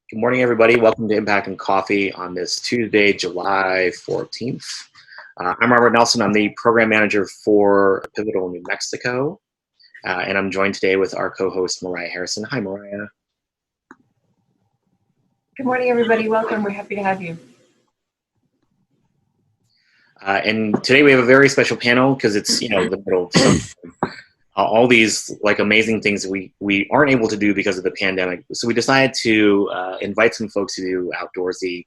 Good morning, everybody. Welcome to Impact and Coffee on this Tuesday, July 14th. I'm Robert Nelson. I'm the program manager for Pivotal New Mexico, and I'm joined today with our co-host, Mariah Harrison. Hi, Mariah. Good morning, everybody. Welcome. We're happy to have you. And today we have a very special panel because it's, the middle of summer. All these amazing things that we aren't able to do because of the pandemic. So we decided to invite some folks to do outdoorsy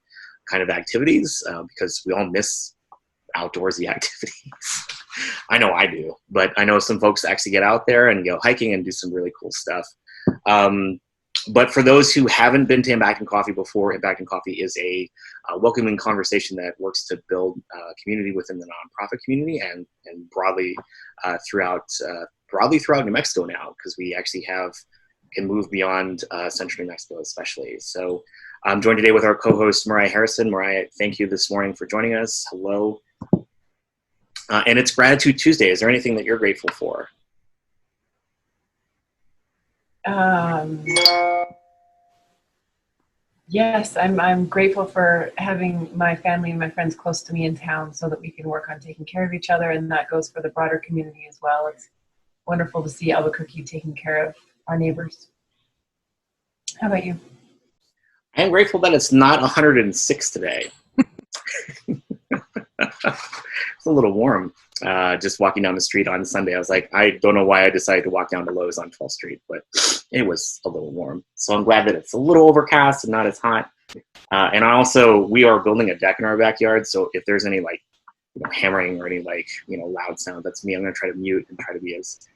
kind of activities because we all miss outdoorsy activities. I know I do, but I know some folks actually get out there and go hiking and do some really cool stuff. But for those who haven't been to Impact and Coffee before, Impact and Coffee is a welcoming conversation that works to build community within the nonprofit community and broadly throughout New Mexico now, because we actually can move beyond central New Mexico especially. So I'm joined today with our co-host, Mariah Harrison. Mariah, thank you this morning for joining us. Hello. And it's Gratitude Tuesday. Is there anything that you're grateful for? Yes, I'm grateful for having my family and my friends close to me in town so that we can work on taking care of each other, and that goes for the broader community as well. It's wonderful to see Albuquerque taking care of our neighbors. How about you? I'm grateful that it's not 106 today. It's a little warm. Just walking down the street on Sunday, I was like, I don't know why I decided to walk down to Lowe's on 12th Street, but it was a little warm. So I'm glad that it's a little overcast and not as hot. And we are building a deck in our backyard. So if there's any hammering or any loud sound, that's me. I'm going to try to mute and try to be as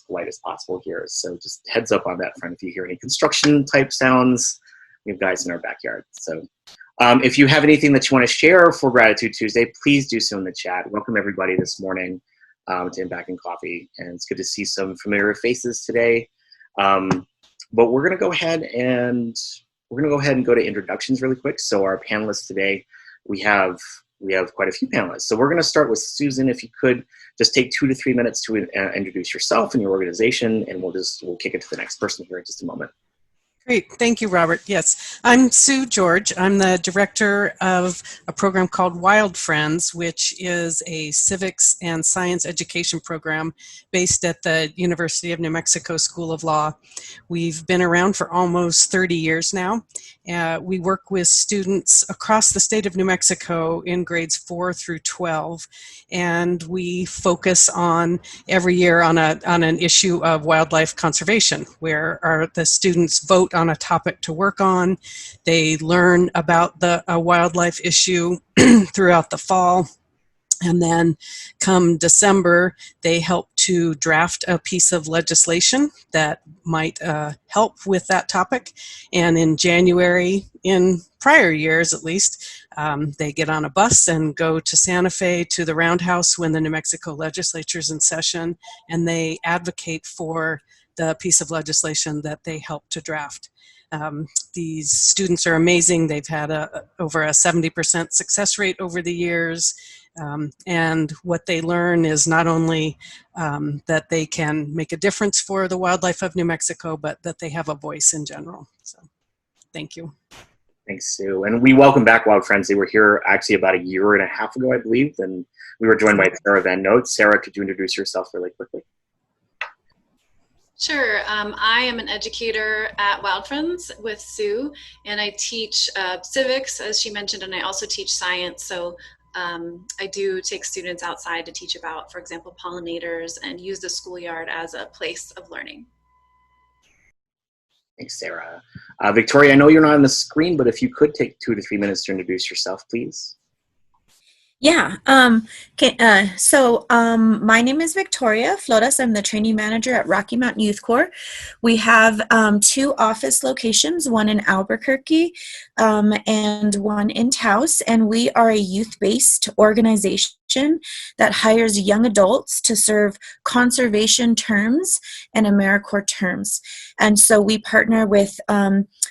polite as possible here. So just heads up on that front. If you hear any construction type sounds, we have guys in our backyard. So if you have anything that you want to share for Gratitude Tuesday, please do so in the chat. Welcome everybody this morning to Impact and Coffee, and it's good to see some familiar faces today. But we're going to go ahead and go to introductions really quick. So our panelists today, we have quite a few panelists. So we're going to start with Susan. If you could just take 2 to 3 minutes to introduce yourself and your organization, and we'll kick it to the next person here in just a moment. Great. Thank you, Robert. Yes, I'm Sue George. I'm the director of a program called Wild Friends, which is a civics and science education program based at the University of New Mexico School of Law. We've been around for almost 30 years now. We work with students across the state of New Mexico in grades 4 through 12, and we focus on every year on an issue of wildlife conservation, where the students vote on a topic to work on. They learn about the wildlife issue throughout the fall. And then come December, they help to draft a piece of legislation that might help with that topic. And in January, in prior years at least, they get on a bus and go to Santa Fe to the Roundhouse when the New Mexico legislature is in session, and they advocate for the piece of legislation that they help to draft. These students are amazing. They've had over a 70% success rate over the years. And what they learn is not only that they can make a difference for the wildlife of New Mexico, but that they have a voice in general. So thank you. Thanks, Sue. And we welcome back Wild Friends. They were here actually about a year and a half ago, I believe. And we were joined by Sarah Van Note. Sarah, could you introduce yourself really quickly? Sure. I am an educator at Wild Friends with Sue, and I teach civics, as she mentioned, and I also teach science. So I do take students outside to teach about, for example, pollinators, and use the schoolyard as a place of learning. Thanks, Sarah. Victoria, I know you're not on the screen, but if you could take 2 to 3 minutes to introduce yourself, please. Yeah. My name is Victoria Flores. I'm the training manager at Rocky Mountain Youth Corps. We have 2 office locations, one in Albuquerque and one in Taos, and we are a youth-based organization that hires young adults to serve conservation terms and AmeriCorps terms. And so we partner with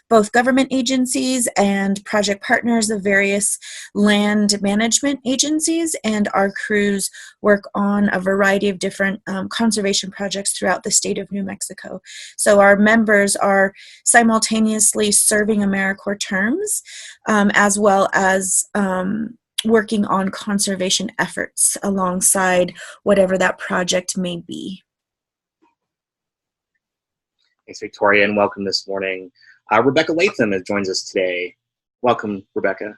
both government agencies and project partners of various land management agencies, and our crews work on a variety of different conservation projects throughout the state of New Mexico. So our members are simultaneously serving AmeriCorps terms as well as working on conservation efforts alongside whatever that project may be. Thanks, Victoria, and welcome this morning. Rebecca Latham joins us today. Welcome, Rebecca.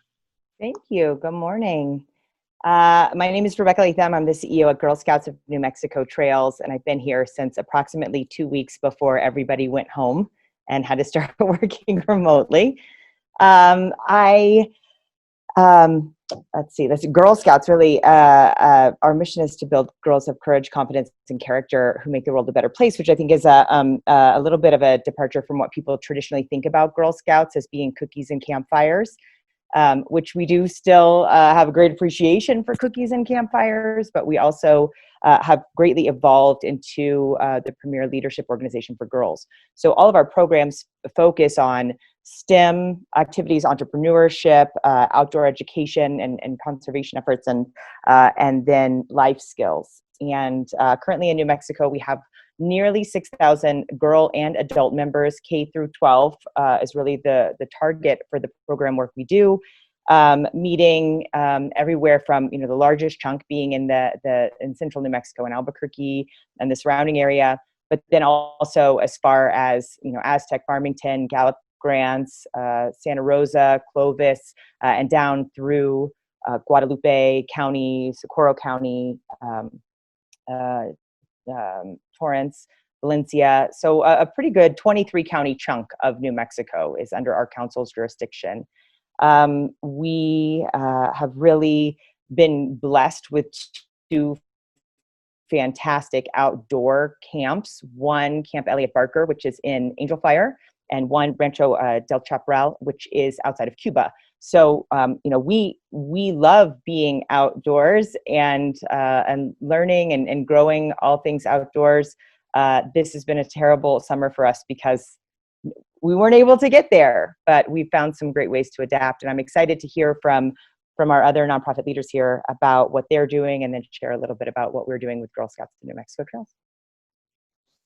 Thank you. Good morning. My name is Rebecca Latham. I'm the CEO at Girl Scouts of New Mexico Trails, and I've been here since approximately 2 weeks before everybody went home and had to start working remotely. Let's see, that's Girl Scouts really, our mission is to build girls of courage, confidence, and character who make the world a better place, which I think is a little bit of a departure from what people traditionally think about Girl Scouts as being cookies and campfires, which we do still have a great appreciation for cookies and campfires, but we also have greatly evolved into the premier leadership organization for girls. So all of our programs focus on STEM activities, entrepreneurship, outdoor education, and conservation efforts, and then life skills. And currently in New Mexico, we have nearly 6,000 girl and adult members. K through 12 is really the target for the program work we do, meeting everywhere from the largest chunk being in central New Mexico and Albuquerque and the surrounding area, but then also as far as Aztec, Farmington, Gallup Grants, Santa Rosa, Clovis, and down through Guadalupe County, Socorro County, Torrance, Valencia. So a pretty good 23 county chunk of New Mexico is under our council's jurisdiction. We have really been blessed with 2 fantastic outdoor camps. One, Camp Elliot Barker, which is in Angel Fire, and one, Rancho del Chaparral, which is outside of Cuba. So, we love being outdoors and learning and growing all things outdoors. This has been a terrible summer for us because we weren't able to get there, but we found some great ways to adapt. And I'm excited to hear from our other nonprofit leaders here about what they're doing, and then share a little bit about what we're doing with Girl Scouts of New Mexico Trails.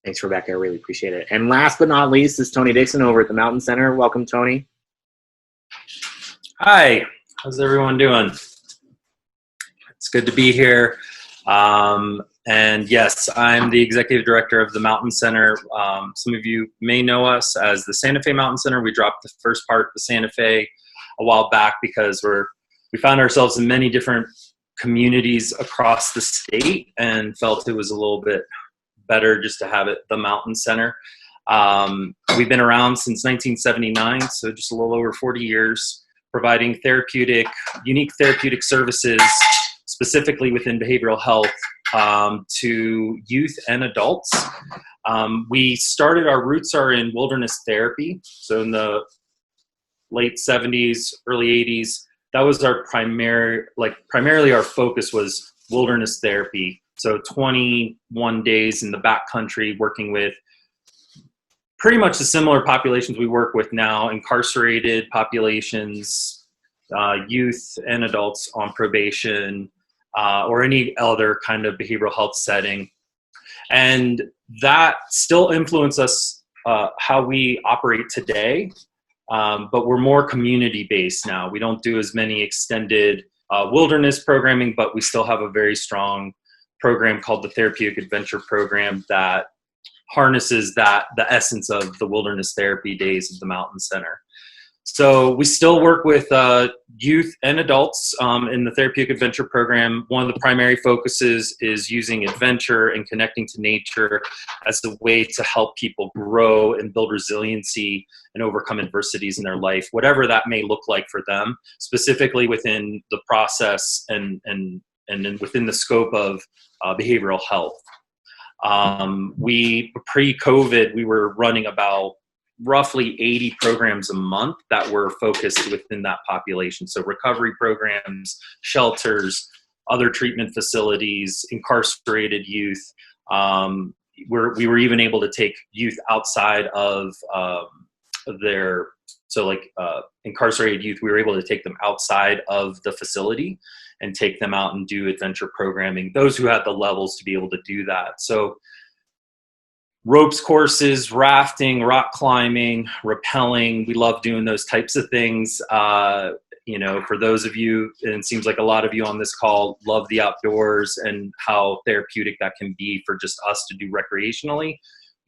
Thanks, Rebecca. I really appreciate it. And last but not least is Tony Dixon over at the Mountain Center. Welcome, Tony. Hi, how's everyone doing? It's good to be here. And yes, I'm the executive director of the Mountain Center. Some of you may know us as the Santa Fe Mountain Center. We dropped the first part of the Santa Fe a while back because we found ourselves in many different communities across the state and felt it was a little bit better just to have it the Mountain Center. We've been around since 1979, so just a little over 40 years, providing unique therapeutic services, specifically within behavioral health, to youth and adults. Our roots are in wilderness therapy. So in the late 70s, early 80s, that was our primarily our focus was wilderness therapy. So 21 days in the backcountry working with pretty much the similar populations we work with now, incarcerated populations, youth and adults on probation, or any other kind of behavioral health setting. And that still influences us how we operate today, but we're more community-based now. We don't do as many extended wilderness programming, but we still have a very strong program called the Therapeutic Adventure Program that harnesses the essence of the wilderness therapy days of the Mountain Center. So we still work with youth and adults in the Therapeutic Adventure Program. One of the primary focuses is using adventure and connecting to nature as a way to help people grow and build resiliency and overcome adversities in their life, whatever that may look like for them, specifically within the process and within the scope of behavioral health. Pre-COVID, we were running about roughly 80 programs a month that were focused within that population. So recovery programs, shelters, other treatment facilities, incarcerated youth. We were even able to take youth outside of their, so like incarcerated youth, we were able to take them outside of the facility and take them out and do adventure programming, those who had the levels to be able to do that. So ropes courses, rafting, rock climbing, rappelling, we love doing those types of things. You know, for those of you, and it seems like a lot of you on this call love the outdoors and how therapeutic that can be for just us to do recreationally.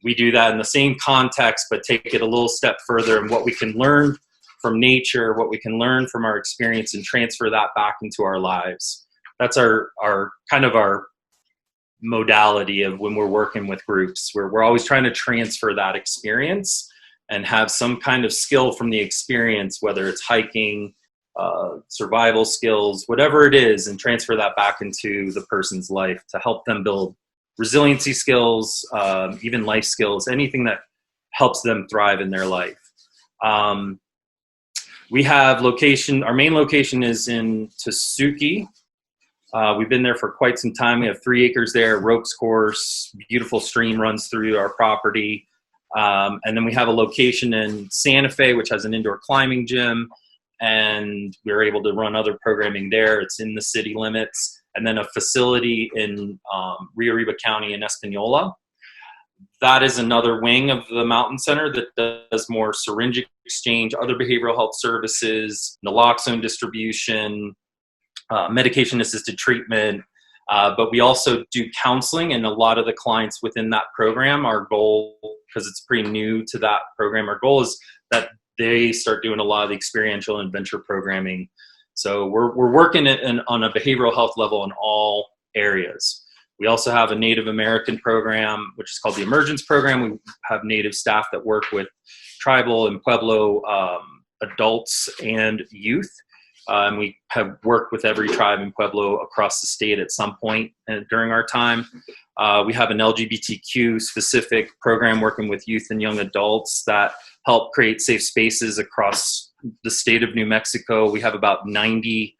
We do that in the same context, but take it a little step further, and what we can learn from nature, what we can learn from our experience, and transfer that back into our lives. That's our kind of our modality of when we're working with groups, where we're always trying to transfer that experience and have some kind of skill from the experience, whether it's hiking, survival skills, whatever it is, and transfer that back into the person's life to help them build resiliency skills, even life skills, anything that helps them thrive in their life. We have our main location is in Tasuki. We've been there for quite some time. We have 3 acres there, ropes course, beautiful stream runs through our property. And then we have a location in Santa Fe, which has an indoor climbing gym, and we were able to run other programming there. It's in the city limits. And then a facility in Rio Arriba County in Espanola. That is another wing of the Mountain Center that does more syringe exchange, other behavioral health services, naloxone distribution, medication-assisted treatment, but we also do counseling, and a lot of the clients within that program, our goal, because it's pretty new to that program, our goal is that they start doing a lot of the experiential and adventure programming. So we're working on a behavioral health level in all areas. We also have a Native American program, which is called the Emergence Program. We have Native staff that work with tribal and Pueblo adults and youth. And we have worked with every tribe in Pueblo across the state at some point during our time. We have an LGBTQ specific program working with youth and young adults that help create safe spaces across the state of New Mexico. We have about 90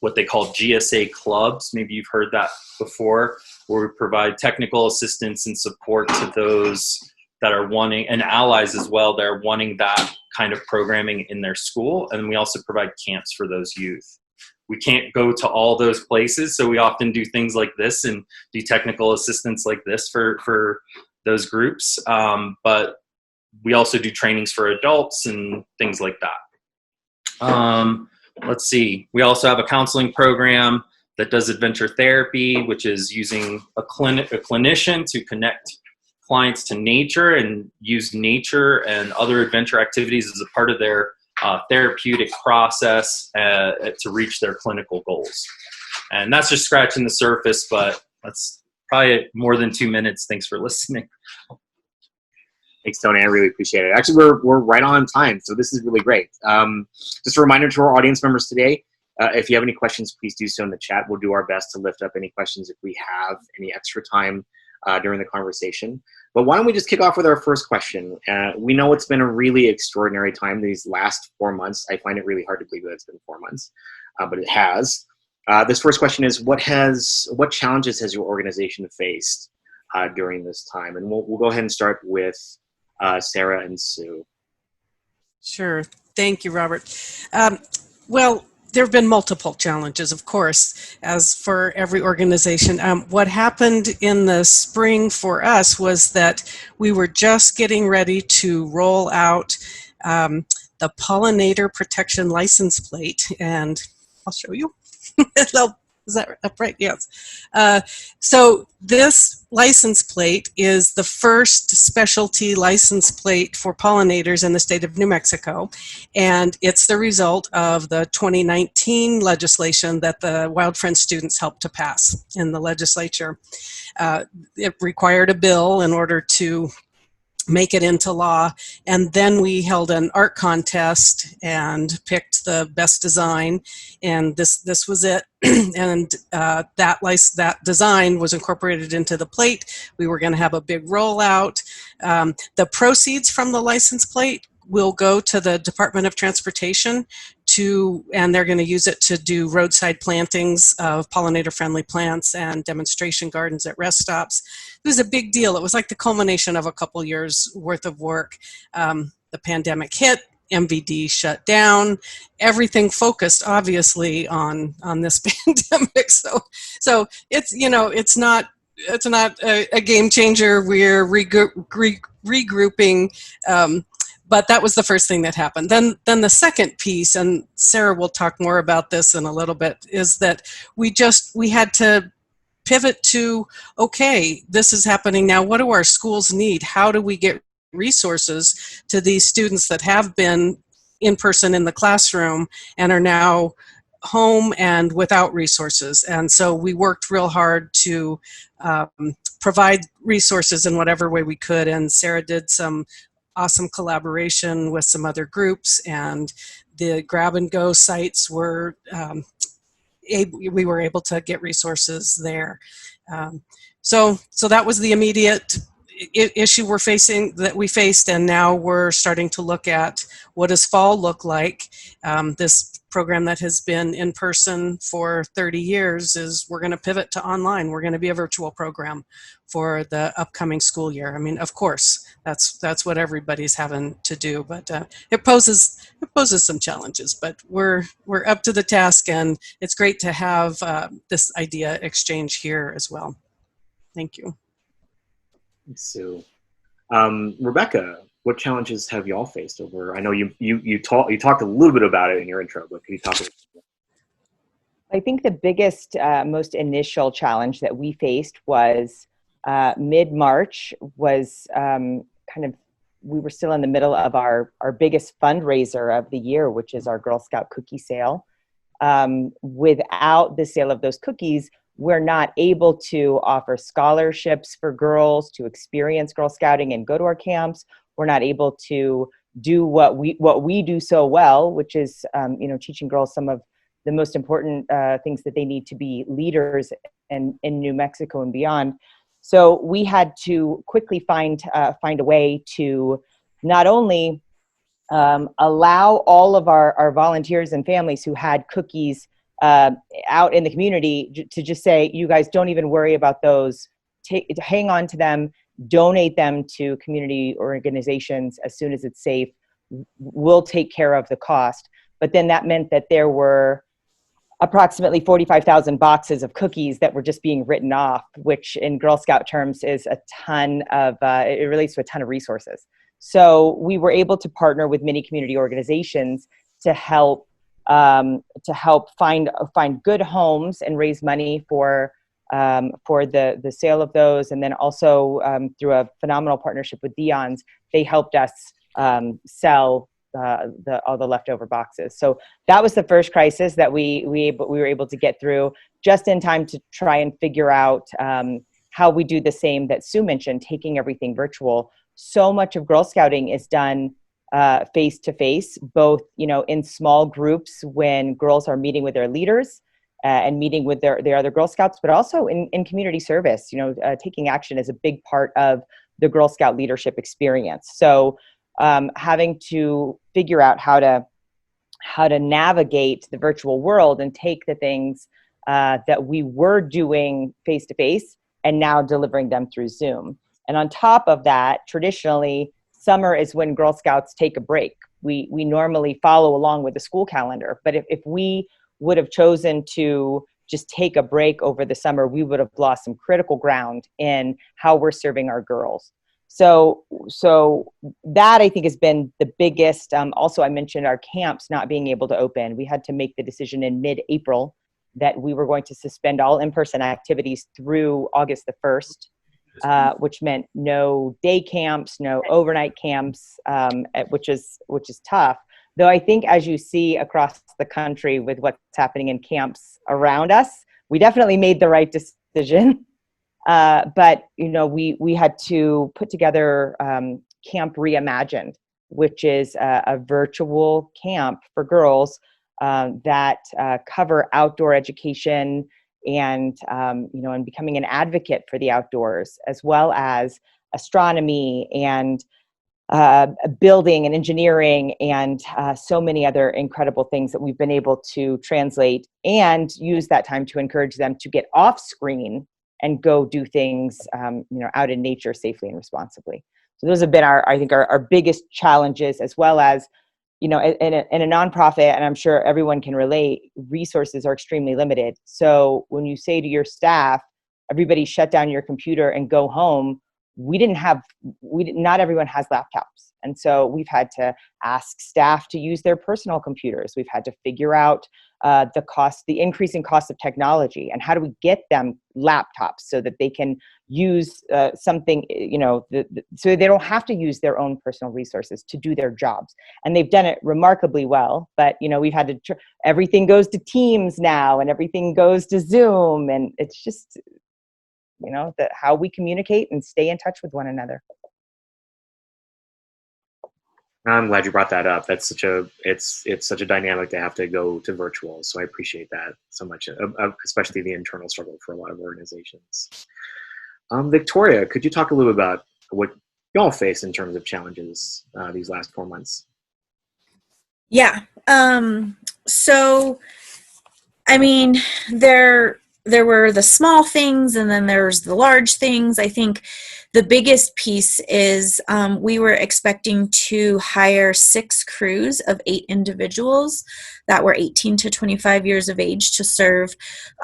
what they call GSA clubs. Maybe you've heard that before, where we provide technical assistance and support to those that are wanting, and allies as well, that are wanting that kind of programming in their school. And we also provide camps for those youth. We can't go to all those places, so we often do things like this and do technical assistance like this for those groups. But we also do trainings for adults and things like that. Let's see. We also have a counseling program that does adventure therapy, which is using a clinician to connect clients to nature and use nature and other adventure activities as a part of their therapeutic process to reach their clinical goals. And that's just scratching the surface, but that's probably more than 2 minutes. Thanks for listening. Thanks, Tony. I really appreciate it. Actually, we're right on time, so this is really great. Just a reminder to our audience members today, if you have any questions, please do so in the chat. We'll do our best to lift up any questions if we have any extra time during the conversation. But why don't we just kick off with our first question? We know it's been a really extraordinary time these last 4 months. I find it really hard to believe that it's been 4 months, but it has. This first question is, what challenges has your organization faced during this time? And we'll go ahead and start with Sarah and Sue. Sure. Thank you, Robert. Well, there have been multiple challenges, of course, as for every organization. What happened in the spring for us was that we were just getting ready to roll out the pollinator protection license plate, and I'll show you. Is that upright? Yes. So this license plate is the first specialty license plate for pollinators in the state of New Mexico, and it's the result of the 2019 legislation that the Wild Friends students helped to pass in the legislature. It required a bill in order to make it into law, and then we held an art contest and picked the best design, and this was it. And that design was incorporated into the plate. We were going to have a big rollout. The proceeds from the license plate will go to the Department of Transportation and they're going to use it to do roadside plantings of pollinator-friendly plants and demonstration gardens at rest stops. It was a big deal. It was like the culmination of a couple years worth of work. The pandemic hit, MVD shut down, everything focused obviously on this pandemic. So it's, it's not a game changer. We're regrouping. But that was the first thing that happened. Then the second piece, and Sarah will talk more about this in a little bit, is that we had to pivot to, okay, this is happening now. What do our schools need? How do we get resources to these students that have been in person in the classroom and are now home and without resources? And so we worked real hard to provide resources in whatever way we could. And Sarah did some awesome collaboration with some other groups, and the grab and go sites were we were able to get resources there. So that was the immediate issue we faced, and now we're starting to look at what does fall look like. This program that has been in person for 30 years we're going to pivot to online. We're going to be a virtual program for the upcoming school year. I mean, of course, that's what everybody's having to do, but it poses some challenges. But we're up to the task, and it's great to have this idea exchange here as well. Thank you. Thanks, Sue. Rebecca, what challenges have y'all faced over? I know you talked a little bit about it in your intro, but can you talk a little bit? I think the biggest, most initial challenge that we faced was mid-March. Was we were still in the middle of our biggest fundraiser of the year, which is our Girl Scout cookie sale. Without the sale of those cookies, we're not able to offer scholarships for girls to experience Girl Scouting and go to our camps. We're not able to do what we do so well, which is teaching girls some of the most important things that they need to be leaders in New Mexico and beyond. So we had to quickly find a way to not only allow all of our volunteers and families who had cookies out in the community to just say, you guys don't even worry about those, hang on to them, donate them to community organizations as soon as it's safe. We'll take care of the cost. But then that meant that there were approximately 45,000 boxes of cookies that were just being written off, which in Girl Scout terms is a ton of, it relates to a ton of resources. So we were able to partner with many community organizations to help find good homes and raise money for the sale of those. And then also through a phenomenal partnership with Dion's, they helped us sell all the leftover boxes. So that was the first crisis that we were able to get through just in time to try and figure out how we do the same that Sue mentioned, taking everything virtual. So much of Girl Scouting is done face to face, both in small groups when girls are meeting with their leaders and meeting with their other Girl Scouts, but also in community service. Taking action is a big part of the Girl Scout leadership experience. So having to figure out how to navigate the virtual world and take the things that we were doing face to face and now delivering them through Zoom. And on top of that, traditionally, summer is when Girl Scouts take a break. We normally follow along with the school calendar, but if we would have chosen to just take a break over the summer, we would have lost some critical ground in how we're serving our girls. So that I think has been the biggest. Also, I mentioned our camps not being able to open. We had to make the decision in mid-April that we were going to suspend all in-person activities through August the 1st. Which meant no day camps, no overnight camps, which is tough. Though I think as you see across the country with what's happening in camps around us, we definitely made the right decision. But we had to put together Camp Reimagined, which is a virtual camp for girls that cover outdoor education and becoming an advocate for the outdoors, as well as astronomy and building and engineering and so many other incredible things that we've been able to translate and use that time to encourage them to get off screen and go do things, out in nature safely and responsibly. So those have been our biggest challenges, as well as, in a nonprofit, and I'm sure everyone can relate, resources are extremely limited. So when you say to your staff, everybody shut down your computer and go home, not everyone has laptops. And so we've had to ask staff to use their personal computers. We've had to figure out the increasing cost of technology, and how do we get them laptops so that they can use something, so they don't have to use their own personal resources to do their jobs. And they've done it remarkably well, but we've had to, everything goes to Teams now, and everything goes to Zoom, and it's just, how we communicate and stay in touch with one another. I'm glad you brought that up. That's it's such a dynamic to have to go to virtual. So I appreciate that so much, especially the internal struggle for a lot of organizations. Victoria, could you talk a little about what y'all face in terms of challenges these last 4 months? Yeah. So, I mean, there were the small things, and then there's the large things. I think the biggest piece is we were expecting to hire 6 crews of 8 individuals that were 18 to 25 years of age to serve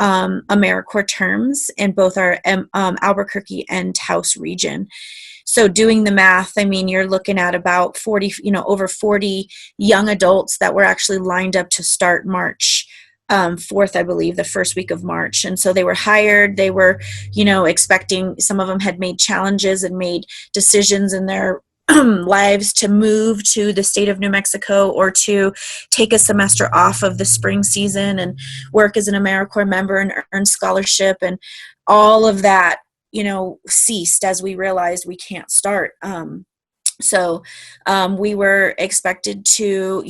AmeriCorps terms in both our Albuquerque and Taos region. So doing the math, I mean, you're looking at about 40, over 40 young adults that were actually lined up to start March 4th, I believe, the first week of March. And so they were hired. They were, expecting, some of them had made challenges and made decisions in their lives to move to the state of New Mexico, or to take a semester off of the spring season and work as an AmeriCorps member and earn scholarship. And all of that, ceased as we realized we can't start. So we were expected to,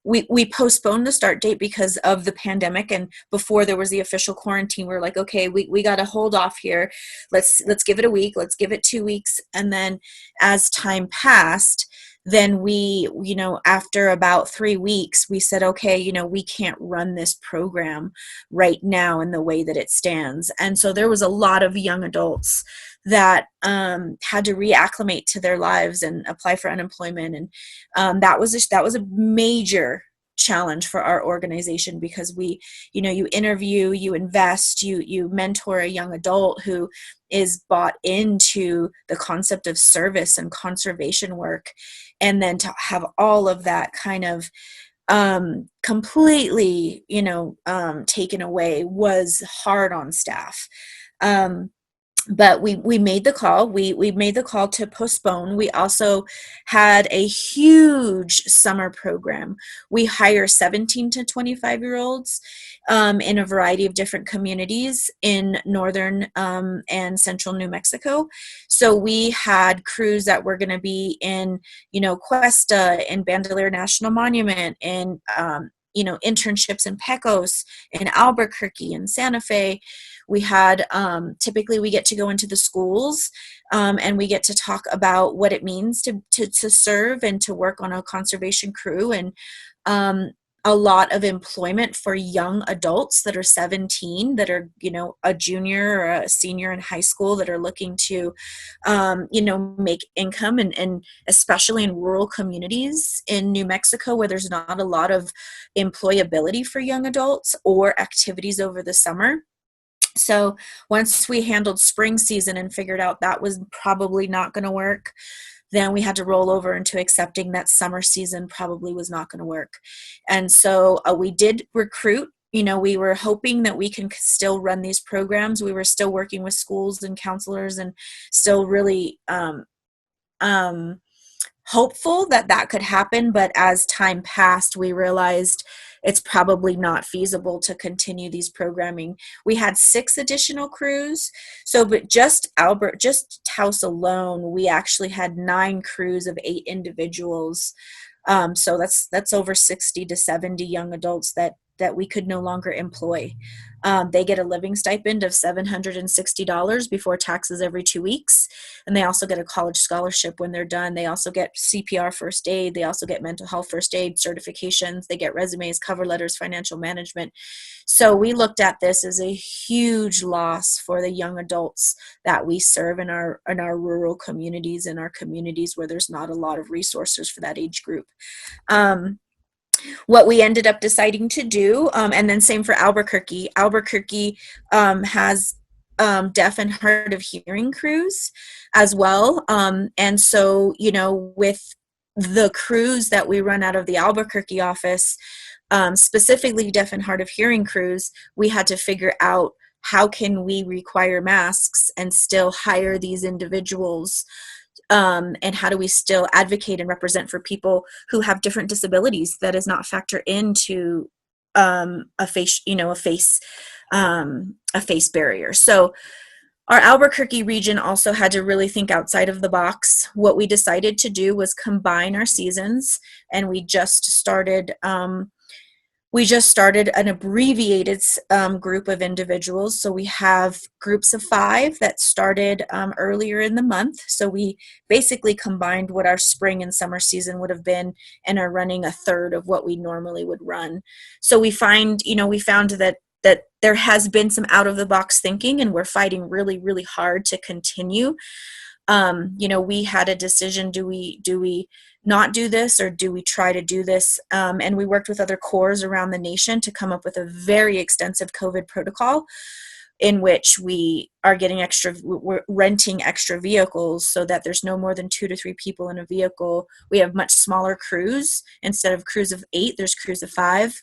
we postponed the start date because of the pandemic, and before there was the official quarantine, we were like, okay, we got to hold off here. Let's give it a week. Let's give it 2 weeks. And then as time passed, then we, after about 3 weeks, we said, okay, we can't run this program right now in the way that it stands. And so there was a lot of young adults that had to reacclimate to their lives and apply for unemployment. And that was a major challenge for our organization, because we, you interview, you invest, you mentor a young adult who is bought into the concept of service and conservation work. And then to have all of that kind of completely, taken away was hard on staff. But we made the call. We made the call to postpone. We also had a huge summer program. We hire 17 to 25-year-olds in a variety of different communities in northern and central New Mexico. So we had crews that were going to be in, Cuesta, in Bandelier National Monument, in internships in Pecos, in Albuquerque, in Santa Fe. We had, typically we get to go into the schools and we get to talk about what it means to serve and to work on a conservation crew, and a lot of employment for young adults that are 17, that are, a junior or a senior in high school, that are looking to, make income, and especially in rural communities in New Mexico, where there's not a lot of employability for young adults or activities over the summer. So once we handled spring season and figured out that was probably not going to work, then we had to roll over into accepting that summer season probably was not going to work. And so we did recruit. We were hoping that we can still run these programs. We were still working with schools and counselors, and still really hopeful that could happen. But as time passed, we realized it's probably not feasible to continue these programming. We had 6 additional crews. So, but just Taos alone, we actually had 9 crews of 8 individuals. So that's over 60 to 70 young adults that that we could no longer employ. They get a living stipend of $760 before taxes every 2 weeks. And they also get a college scholarship when they're done. They also get CPR first aid. They also get mental health first aid certifications. They get resumes, cover letters, financial management. So we looked at this as a huge loss for the young adults that we serve in our rural communities, in our communities where there's not a lot of resources for that age group. What we ended up deciding to do, and then same for Albuquerque. Albuquerque has deaf and hard of hearing crews as well. And so, with the crews that we run out of the Albuquerque office, specifically deaf and hard of hearing crews, we had to figure out how can we require masks and still hire these individuals, and how do we still advocate and represent for people who have different disabilities that is not factor into a face barrier. So our Albuquerque region also had to really think outside of the box. What we decided to do was combine our seasons, and we just started an abbreviated group of individuals. So we have groups of 5 that started earlier in the month. So we basically combined what our spring and summer season would have been and are running a third of what we normally would run. So we found that there has been some out of the box thinking, and we're fighting really, really hard to continue. We had a decision, do we not do this, or do we try to do this? And we worked with other corps around the nation to come up with a very extensive COVID protocol in which we're renting extra vehicles so that there's no more than 2 to 3 people in a vehicle. We have much smaller crews. Instead of crews of 8, there's crews of 5.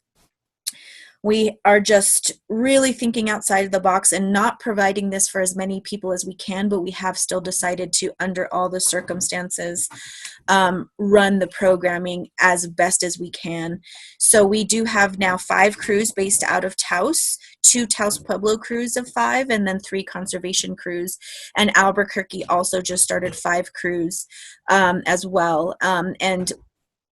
We are just really thinking outside of the box and not providing this for as many people as we can, but we have still decided to, under all the circumstances, run the programming as best as we can. So we do have now 5 crews based out of Taos, 2 Taos Pueblo crews of 5, and then 3 conservation crews. And Albuquerque also just started 5 crews as well. And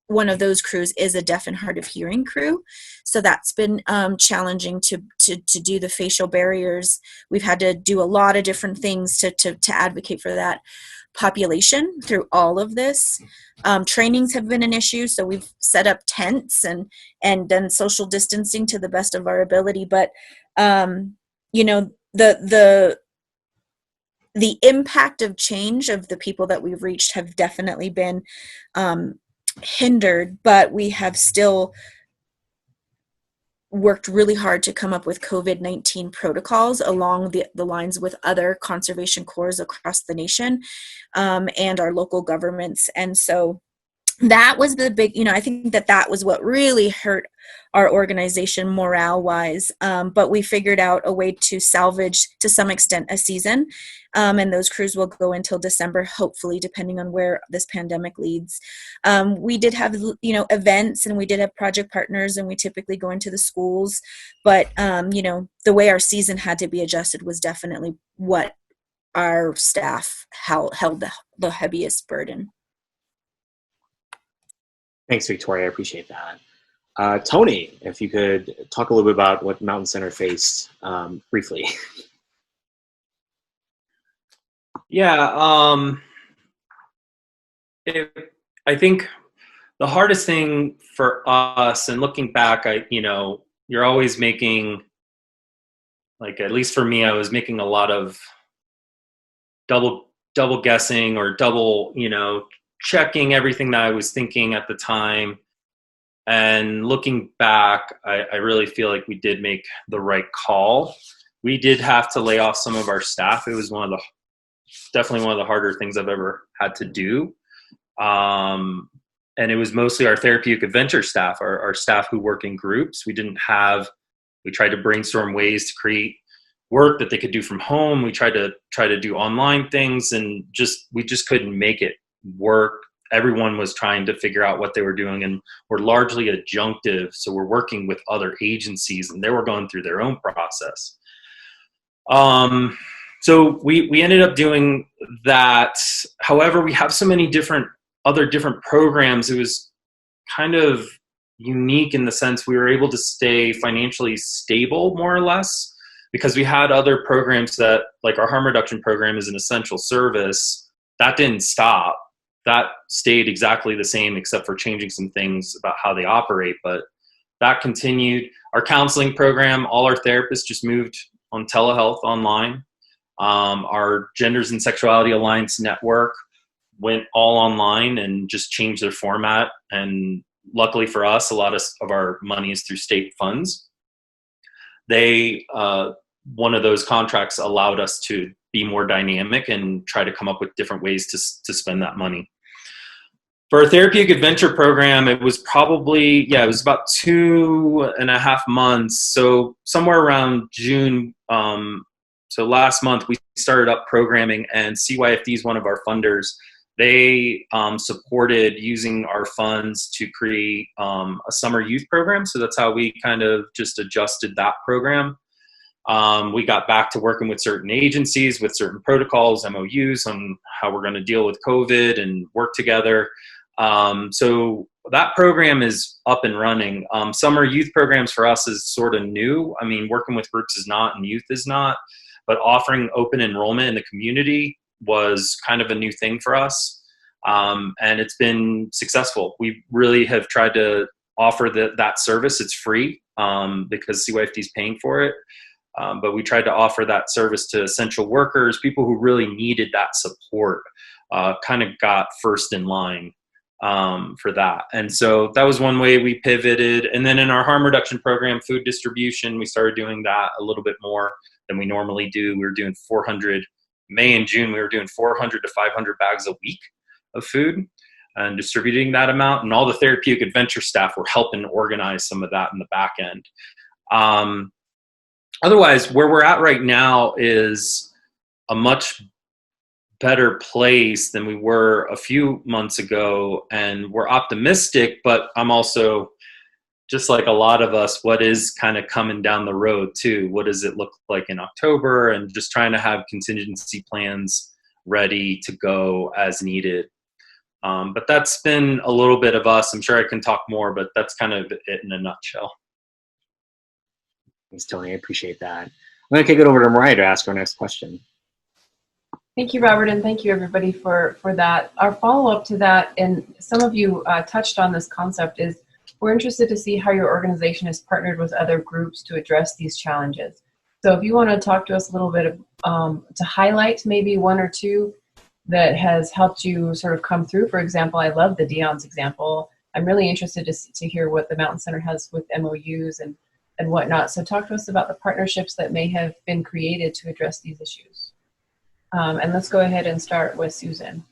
one of those crews is a deaf and hard of hearing crew. So that's been challenging to do the facial barriers. We've had to do a lot of different things to advocate for that population through all of this. Trainings have been an issue. So we've set up tents and done social distancing to the best of our ability. But, the impact of change of the people that we've reached have definitely been hindered, but we have still worked really hard to come up with COVID-19 protocols along the lines with other conservation corps across the nation, and our local governments. And so that was the big, I think that was what really hurt our organization morale-wise. But we figured out a way to salvage, to some extent, a season. And those crews will go until December, hopefully, depending on where this pandemic leads. We did have, events, and we did have project partners, and we typically go into the schools. But, the way our season had to be adjusted was definitely what our staff held the heaviest burden. Thanks, Victoria. I appreciate that. Tony, if you could talk a little bit about what Mountain Center faced briefly. Yeah, I think the hardest thing for us, and looking back, you're always making, like, at least for me, I was making a lot of double guessing or double, checking everything that I was thinking at the time. And looking back, I really feel like we did make the right call. We did have to lay off some of our staff. It was definitely one of the harder things I've ever had to do. And it was mostly our therapeutic adventure staff, our staff who work in groups. We tried to brainstorm ways to create work that they could do from home. We tried to do online things, and we just couldn't make it work. Everyone was trying to figure out what they were doing, and we're largely adjunctive. So we're working with other agencies, and they were going through their own process. So we ended up doing that. However, we have so many different programs. It was kind of unique in the sense we were able to stay financially stable more or less, because we had other programs that, like our harm reduction program is an essential service. That didn't stop. That stayed exactly the same except for changing some things about how they operate, but that continued. Our counseling program, all our therapists just moved on telehealth online. Our Genders and Sexuality Alliance network went all online and just changed their format. And luckily for us, a lot of our money is through state funds. One of those contracts allowed us to be more dynamic and try to come up with different ways to spend that money. For our therapeutic adventure program, it was probably, it was about 2.5 months. So somewhere around June, so last month we started up programming, and CYFD is one of our funders. They supported using our funds to create a summer youth program. So that's how we kind of just adjusted that program. We got back to working with certain agencies with certain protocols, MOUs on how we're going to deal with COVID and work together. So that program is up and running. Summer youth programs for us is sort of new. I mean, working with groups is not and youth is not, but offering open enrollment in the community was kind of a new thing for us. And it's been successful. We really have tried to offer that service. It's free because CYFD is paying for it. But we tried to offer that service to essential workers, people who really needed that support, kind of got first in line for that. And so that was one way we pivoted. And then in our harm reduction program, food distribution, we started doing that a little bit more than we normally do. We were doing 400, May and June, we were doing 400 to 500 bags a week of food and distributing that amount. And all the therapeutic adventure staff were helping organize some of that in the back end. Otherwise, where we're at right now is a much better place than we were a few months ago, and we're optimistic, but I'm also, just like a lot of us, what is kind of coming down the road too? What does it look like in October? And just trying to have contingency plans ready to go as needed. But that's been a little bit of us. I'm sure I can talk more, but that's kind of it in a nutshell. Thanks, Tony. I appreciate that. I'm going to kick it over to Mariah to ask our next question. Thank you, Robert, and thank you, everybody, for that. Our follow-up to that, and some of you touched on this concept, is we're interested to see how your organization has partnered with other groups to address these challenges. So if you want to talk to us a little bit to highlight maybe one or two that has helped you sort of come through. For example, I love the Dion's example. I'm really interested to hear what the Mountain Center has with MOUs and whatnot. So talk to us about the partnerships that may have been created to address these issues. And let's go ahead and start with Susan.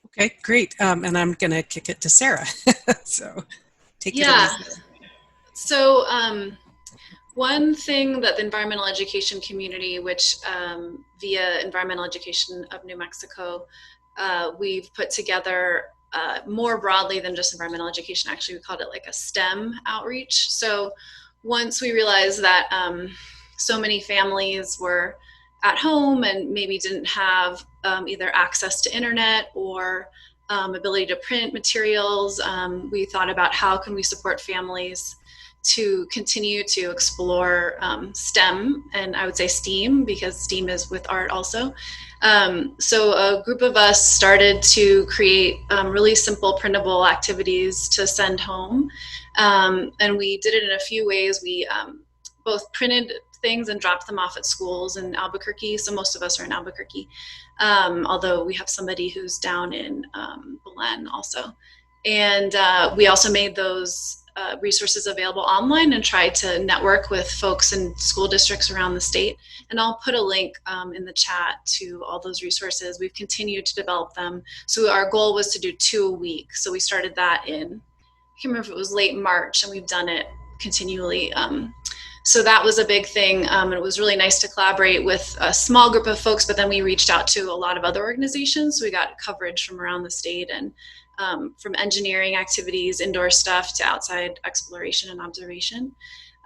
Okay, great. And I'm going to kick it to Sarah. So take it away. Sarah. So one thing that the environmental education community, which via Environmental Education of New Mexico, we've put together more broadly than just environmental education. Actually, we called it like a STEM outreach. So once we realized that so many families were at home and maybe didn't have either access to internet or ability to print materials, we thought about how can we support families to continue to explore STEM, and I would say STEAM because STEAM is with art also. So a group of us started to create really simple printable activities to send home. And we did it in a few ways. We both printed things and dropped them off at schools in Albuquerque. So most of us are in Albuquerque, although we have somebody who's down in Belen also. And we also made those resources available online and tried to network with folks in school districts around the state. And I'll put a link in the chat to all those resources. We've continued to develop them. So our goal was to do 2 a week. So we started that I can't remember if it was late March, and we've done it continually. So that was a big thing. And it was really nice to collaborate with a small group of folks, but then we reached out to a lot of other organizations. So we got coverage from around the state, and from engineering activities, indoor stuff, to outside exploration and observation.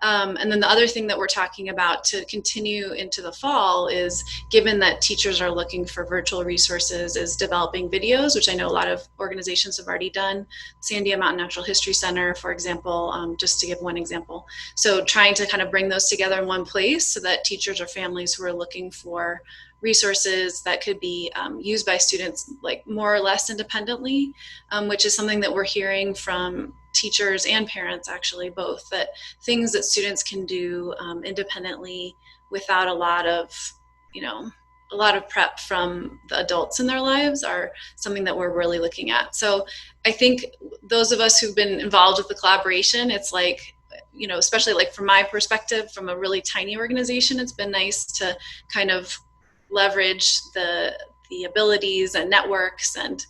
And then the other thing that we're talking about to continue into the fall is, given that teachers are looking for virtual resources, is developing videos, which I know a lot of organizations have already done. Sandia Mountain Natural History Center, for example, just to give one example. So trying to kind of bring those together in one place so that teachers or families who are looking for resources that could be used by students like more or less independently, which is something that we're hearing from teachers and parents, actually both, that things that students can do independently without a lot of prep from the adults in their lives are something that we're really looking at. So I think those of us who've been involved with the collaboration, it's like, especially like from my perspective, from a really tiny organization, it's been nice to kind of leverage the abilities and networks and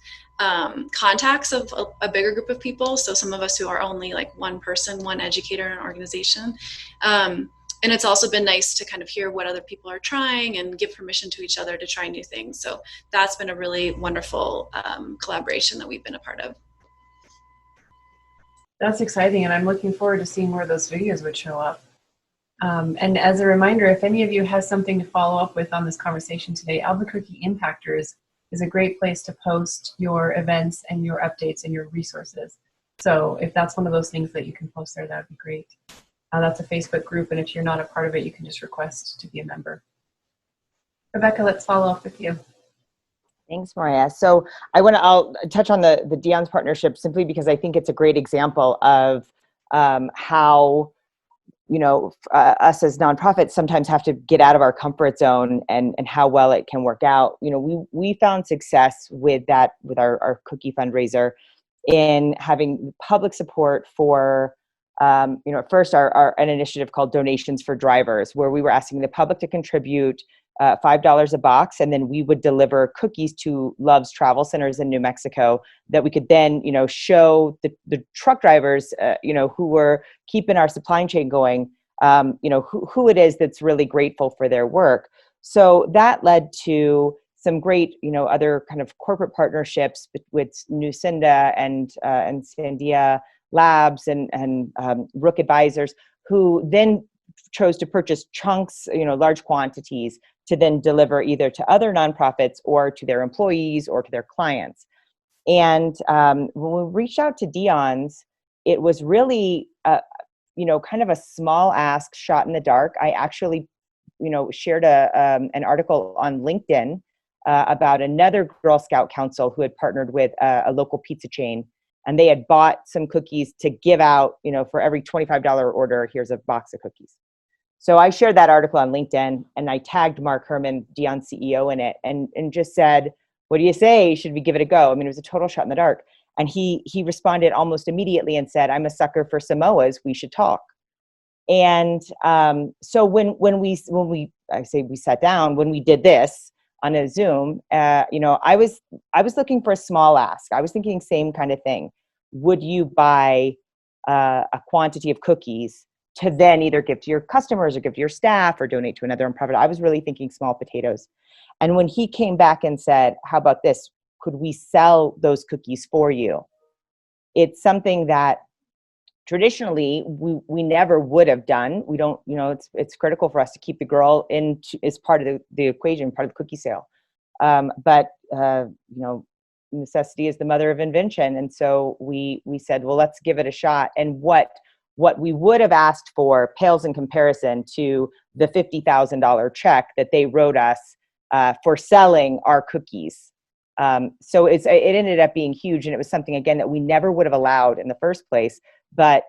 contacts of a bigger group of people. So some of us who are only like one person, one educator in an organization. And it's also been nice to kind of hear what other people are trying and give permission to each other to try new things. So that's been a really wonderful collaboration that we've been a part of. That's exciting, and I'm looking forward to seeing where those videos would show up. And as a reminder, if any of you has something to follow up with on this conversation today, Albuquerque Impactors is a great place to post your events and your updates and your resources. So if that's one of those things that you can post there, that would be great. That's a Facebook group, and if you're not a part of it, you can just request to be a member. Rebecca, let's follow up with you. Thanks, Maria. So I'll touch on the Dion's partnership simply because I think it's a great example of how us as nonprofits sometimes have to get out of our comfort zone and how well it can work out. We found success with our cookie fundraiser in having public support for at first an initiative called Donations for Drivers, where we were asking the public to contribute $5 a box, and then we would deliver cookies to Love's Travel Centers in New Mexico that we could then, show the truck drivers, who were keeping our supply chain going, who it is that's really grateful for their work. So that led to some great, other kind of corporate partnerships with Nucinda and Sandia Labs and Rook Advisors, who then chose to purchase chunks, large quantities, to then deliver either to other nonprofits or to their employees or to their clients. And when we reached out to Dion's, it was really, kind of a small ask, shot in the dark. I actually, shared an article on LinkedIn about another Girl Scout council who had partnered with a local pizza chain, and they had bought some cookies to give out, for every $25 order, here's a box of cookies. So I shared that article on LinkedIn, and I tagged Mark Herman, Dion's CEO, in it, and just said, what do you say? Should we give it a go? I mean, it was a total shot in the dark. And he responded almost immediately and said, I'm a sucker for Samoas. We should talk. And so when we sat down, when we did this on a Zoom, I was looking for a small ask. I was thinking same kind of thing. Would you buy a quantity of cookies to then either give to your customers or give to your staff or donate to another nonprofit? I was really thinking small potatoes. And when he came back and said, how about this? Could we sell those cookies for you? It's something that traditionally we never would have done. We don't, it's critical for us to keep the girl as part of the equation, part of the cookie sale. But necessity is the mother of invention. And so we said, well, let's give it a shot. And what we would have asked for pales in comparison to the $50,000 check that they wrote us for selling our cookies. So it ended up being huge, and it was something, again, that we never would have allowed in the first place, but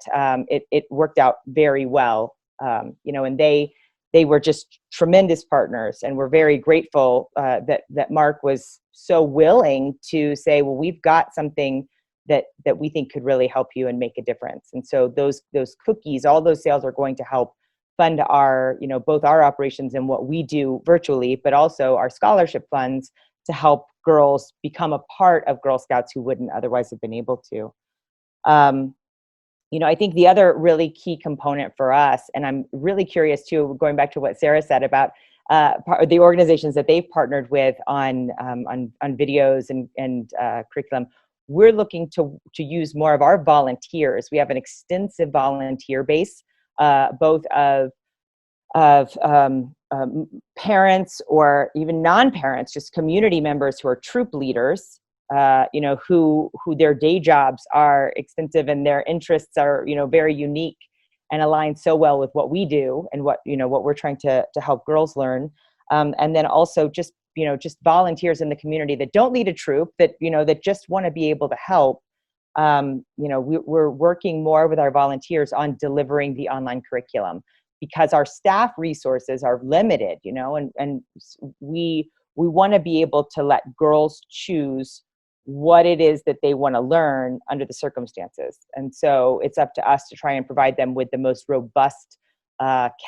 it worked out very well. And they were just tremendous partners, and we're very grateful that Mark was so willing to say, well, we've got something that we think could really help you and make a difference. And so those cookies, all those sales are going to help fund our, both our operations and what we do virtually, but also our scholarship funds to help girls become a part of Girl Scouts who wouldn't otherwise have been able to. I think the other really key component for us, and I'm really curious too, going back to what Sarah said about the organizations that they've partnered with on videos and curriculum, we're looking to use more of our volunteers. We have an extensive volunteer base both of parents or even non-parents, just community members who are troop leaders, who their day jobs are extensive and their interests are, very unique and align so well with what we do and what we're trying to help girls learn. And then also just volunteers in the community that don't lead a troop, that just want to be able to help. We're working more with our volunteers on delivering the online curriculum because our staff resources are limited, and we want to be able to let girls choose what it is that they want to learn under the circumstances. And so it's up to us to try and provide them with the most robust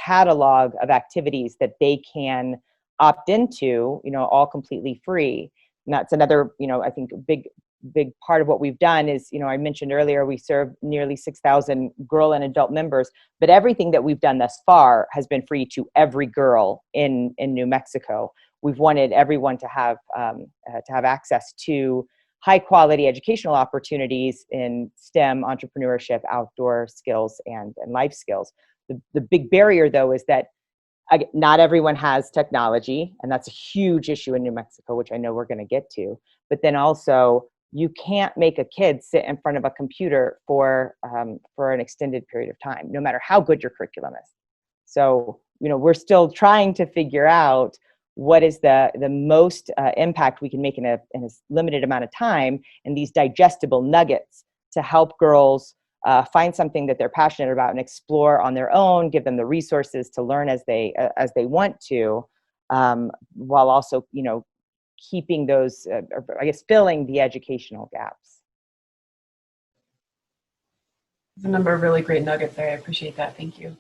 catalog of activities that they can opt into, all completely free. And that's another, I think big part of what we've done is, I mentioned earlier, we serve nearly 6,000 girl and adult members, but everything that we've done thus far has been free to every girl in New Mexico. We've wanted everyone to have access to high quality educational opportunities in STEM, entrepreneurship, outdoor skills, and life skills. The big barrier, though, is that not everyone has technology, and that's a huge issue in New Mexico, which I know we're going to get to. But then also, you can't make a kid sit in front of a computer for an extended period of time, no matter how good your curriculum is. So, we're still trying to figure out what is the most impact we can make in a limited amount of time, and these digestible nuggets to help girls find something that they're passionate about and explore on their own, give them the resources to learn as they want to, while also, keeping those, filling the educational gaps. There's a number of really great nuggets there. I appreciate that. Thank you.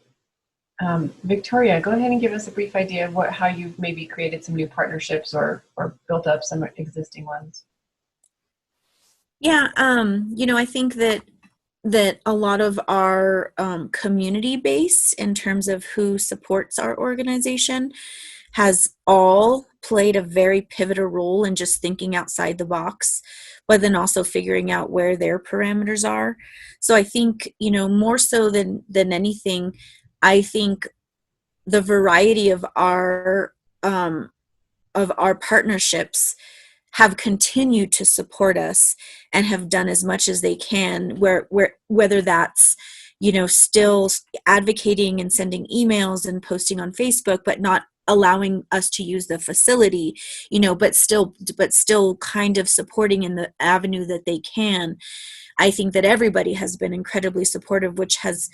Victoria, go ahead and give us a brief idea of how you've maybe created some new partnerships or built up some existing ones. Yeah, I think that a lot of our community base in terms of who supports our organization has all played a very pivotal role in just thinking outside the box, but then also figuring out where their parameters are. So I think, more so than anything, I think the variety of our partnerships have continued to support us and have done as much as they can, whether that's, still advocating and sending emails and posting on Facebook, but not allowing us to use the facility, but still kind of supporting in the avenue that they can. I think that everybody has been incredibly supportive, which has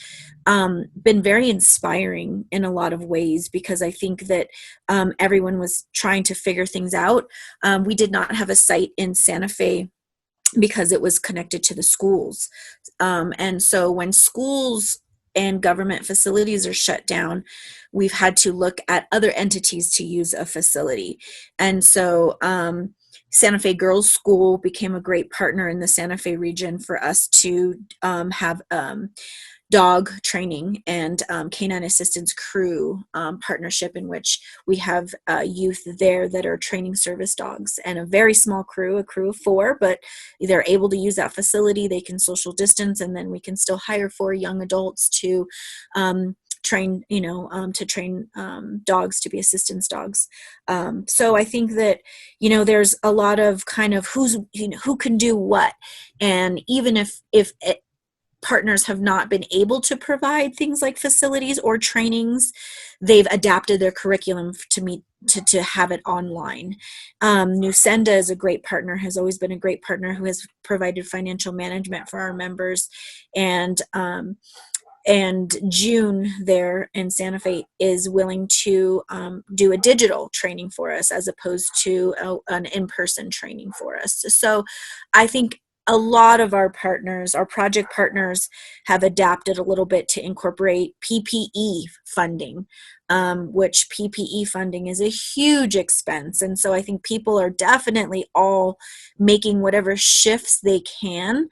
been very inspiring in a lot of ways, because I think that everyone was trying to figure things out. We did not have a site in Santa Fe because it was connected to the schools. And so when schools and government facilities are shut down, we've had to look at other entities to use a facility. And so Santa Fe Girls School became a great partner in the Santa Fe region for us to have dog training and canine assistance crew partnership, in which we have youth there that are training service dogs, and a very small crew, a crew of 4, but they're able to use that facility. They can social distance, and then we can still hire 4 young adults to train dogs to be assistance dogs. So I think that, there's a lot of kind of who can do what. And even if partners have not been able to provide things like facilities or trainings, they've adapted their curriculum to have it online. Nusenda is a great partner, has always been a great partner, who has provided financial management for our members. And June there in Santa Fe is willing to do a digital training for us as opposed to an in-person training for us. So I think a lot of our partners, our project partners, have adapted a little bit to incorporate PPE funding, which PPE funding is a huge expense. And so I think people are definitely all making whatever shifts they can.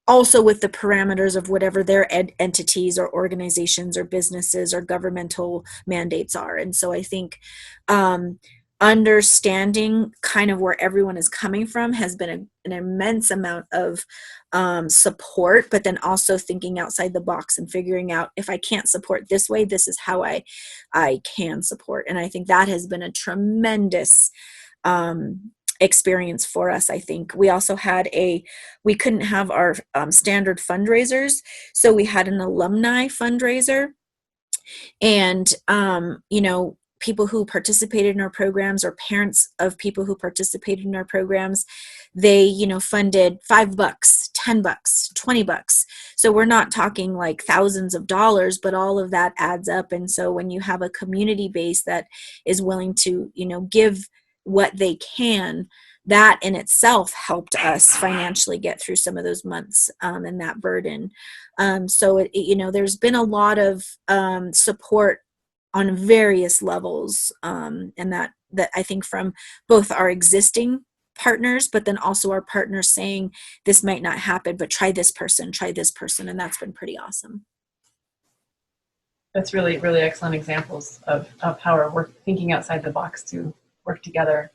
Also with the parameters of whatever their entities or organizations or businesses or governmental mandates are. And so I think understanding kind of where everyone is coming from has been an immense amount of support, but then also thinking outside the box and figuring out, if I can't support this way, this is how I can support. And I think that has been a tremendous experience for us. I think we also had we couldn't have our standard fundraisers, so we had an alumni fundraiser. And people who participated in our programs, or parents of people who participated in our programs, they funded $5, $10, $20. So we're not talking like thousands of dollars, but all of that adds up. And so when you have a community base that is willing to give what they can, that in itself helped us financially get through some of those months and that burden. So there's been a lot of support on various levels, and that I think from both our existing partners, but then also our partners saying, this might not happen, but try this person, and that's been pretty awesome. That's really, really excellent examples of how we're thinking outside the box to work together.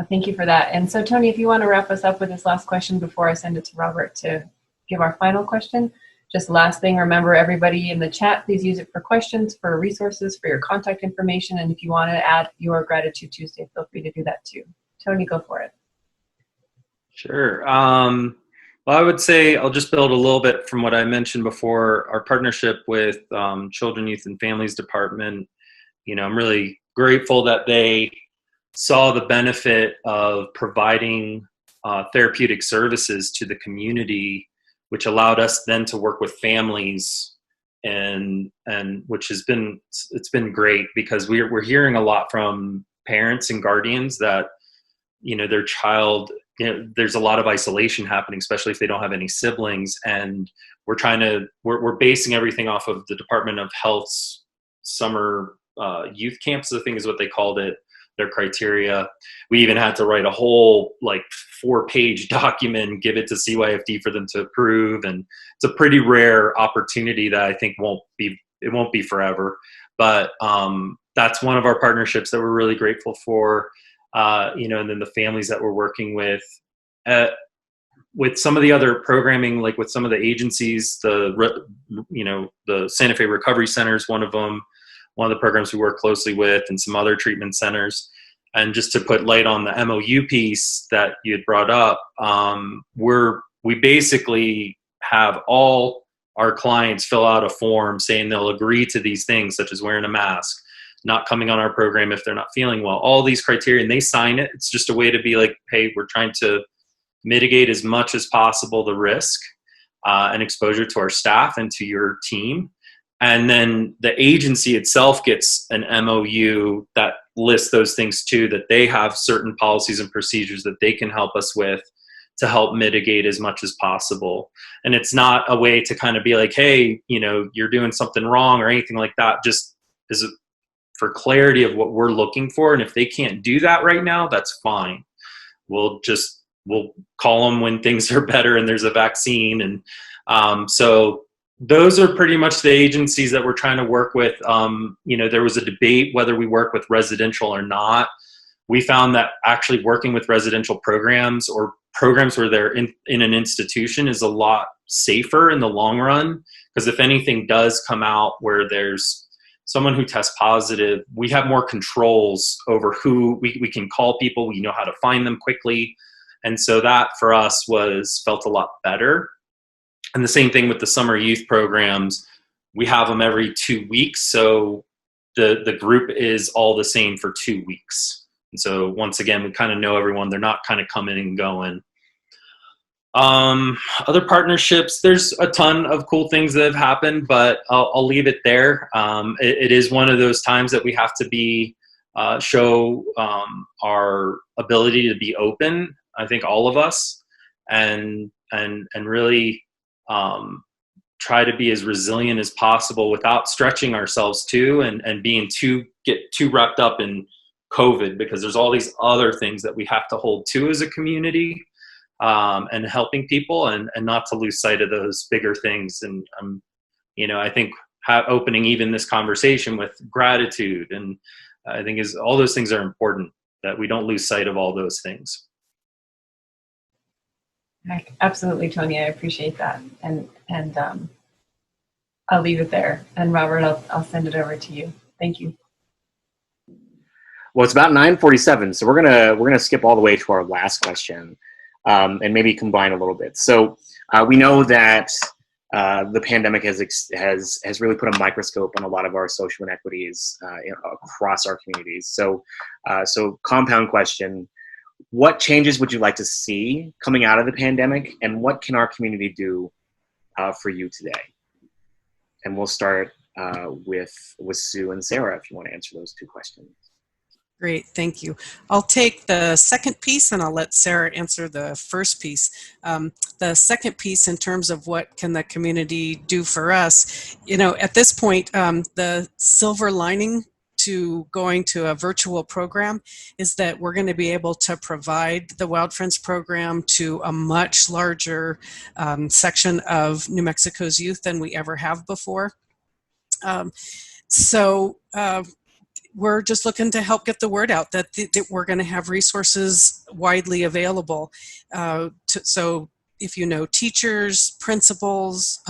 Thank you for that. And so, Tony, if you want to wrap us up with this last question before I send it to Robert to give our final question. Just last thing, remember, everybody in the chat, please use it for questions, for resources, for your contact information. And if you want to add your Gratitude Tuesday, feel free to do that too. Tony, go for it. Sure. Well, I would say I'll just build a little bit from what I mentioned before. Our partnership with Children, Youth, and Families Department, I'm really grateful that they saw the benefit of providing therapeutic services to the community, which allowed us then to work with families, and which it's been great, because we're hearing a lot from parents and guardians that their child, there's a lot of isolation happening, especially if they don't have any siblings, and we're basing everything off of the Department of Health's summer youth camps, I think is what they called it, their criteria. We even had to write a whole 4-page document, give it to CYFD for them to approve, and it's a pretty rare opportunity that I think won't be forever. But that's one of our partnerships that we're really grateful for. And then the families that we're working with some of the other programming, like with some of the agencies, the Santa Fe Recovery Center is one of them. One of the programs we work closely with, and some other treatment centers. And just to put light on the MOU piece that you had brought up, we basically have all our clients fill out a form saying they'll agree to these things, such as wearing a mask, not coming on our program if they're not feeling well, all these criteria, and they sign it. It's just a way to be like, hey, we're trying to mitigate as much as possible the risk and exposure to our staff and to your team. And then the agency itself gets an MOU that lists those things too, that they have certain policies and procedures that they can help us with to help mitigate as much as possible. And it's not a way to kind of be like, hey, you're doing something wrong or anything like that. Just is for clarity of what we're looking for. And if they can't do that right now, that's fine. We'll call them when things are better and there's a vaccine. And so those are pretty much the agencies that we're trying to work with. There was a debate whether we work with residential or not. We found that actually working with residential programs or programs where they're in an institution is a lot safer in the long run, because if anything does come out where there's someone who tests positive, we have more controls over who we can call people. We know how to find them quickly. And so that for us felt a lot better. And the same thing with the summer youth programs. We have them every 2 weeks. So the group is all the same for 2 weeks. And so once again, we kind of know everyone. They're not kind of coming and going. Other partnerships, there's a ton of cool things that have happened, but I'll leave it there. It is one of those times that we have to show our ability to be open. I think all of us, and really try to be as resilient as possible without stretching ourselves too, and get too wrapped up in COVID, because there's all these other things that we have to hold to as a community, and helping people, and not to lose sight of those bigger things. And I think opening even this conversation with gratitude, and I think all those things are important. that we don't lose sight of all those things. Absolutely, Tony. I appreciate that, and I'll leave it there. And Robert, I'll send it over to you. Thank you. Well, it's about 9:47, so we're gonna skip all the way to our last question, and maybe combine a little bit. So we know that the pandemic has really put a microscope on a lot of our social inequities across our communities. So compound question: what changes would you like to see coming out of the pandemic, and what can our community do for you today? And we'll start with Sue and Sarah if you want to answer those two questions. Great, thank you. I'll take the second piece and I'll let Sarah answer the first piece. The second piece, in terms of what can the community do for us, at this point, the silver lining to going to a virtual program is that we're going to be able to provide the Wild Friends program to a much larger section of New Mexico's youth than we ever have before. We're just looking to help get the word out that we're going to have resources widely available. So if you know teachers, principals,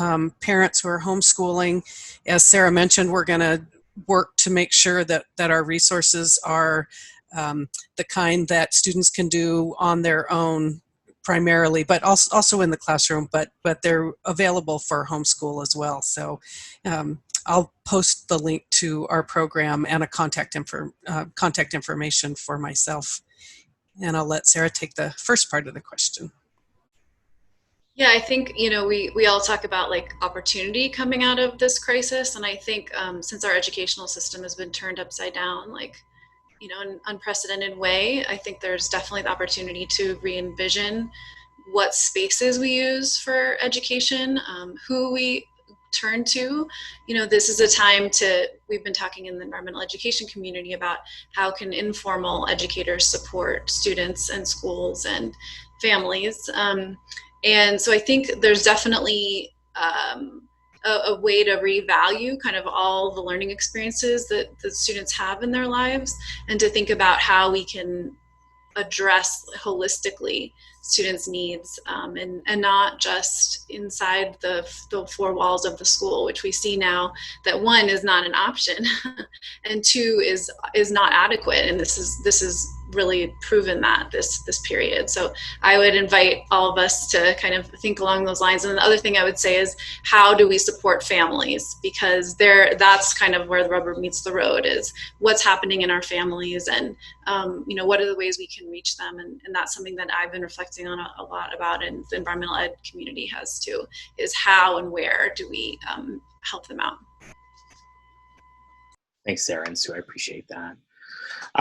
parents who are homeschooling, as Sarah mentioned, we're going to work to make sure that our resources are the kind that students can do on their own primarily, but also in the classroom, but they're available for homeschool as well. So I'll post the link to our program and a contact information for myself. And I'll let Sarah take the first part of the question. Yeah, I think, we all talk about like opportunity coming out of this crisis. And I think since our educational system has been turned upside down, like, in an unprecedented way, I think there's definitely the opportunity to re-envision what spaces we use for education, who we turn to. This is a time we've been talking in the environmental education community about how can informal educators support students and schools and families. And so I think there's definitely a way to revalue kind of all the learning experiences that the students have in their lives, and to think about how we can address holistically students' needs, and not just inside the four walls of the school, which we see now that one is not an option and two is not adequate. And this is really proven that this period. So I would invite all of us to kind of think along those lines. And the other thing I would say is, how do we support families? Because that's kind of where the rubber meets the road, is what's happening in our families, and what are the ways we can reach them. And that's something that I've been reflecting on a lot about, and the environmental ed community has too, is how and where do we help them out. Thanks, Sarah and Sue. I appreciate that.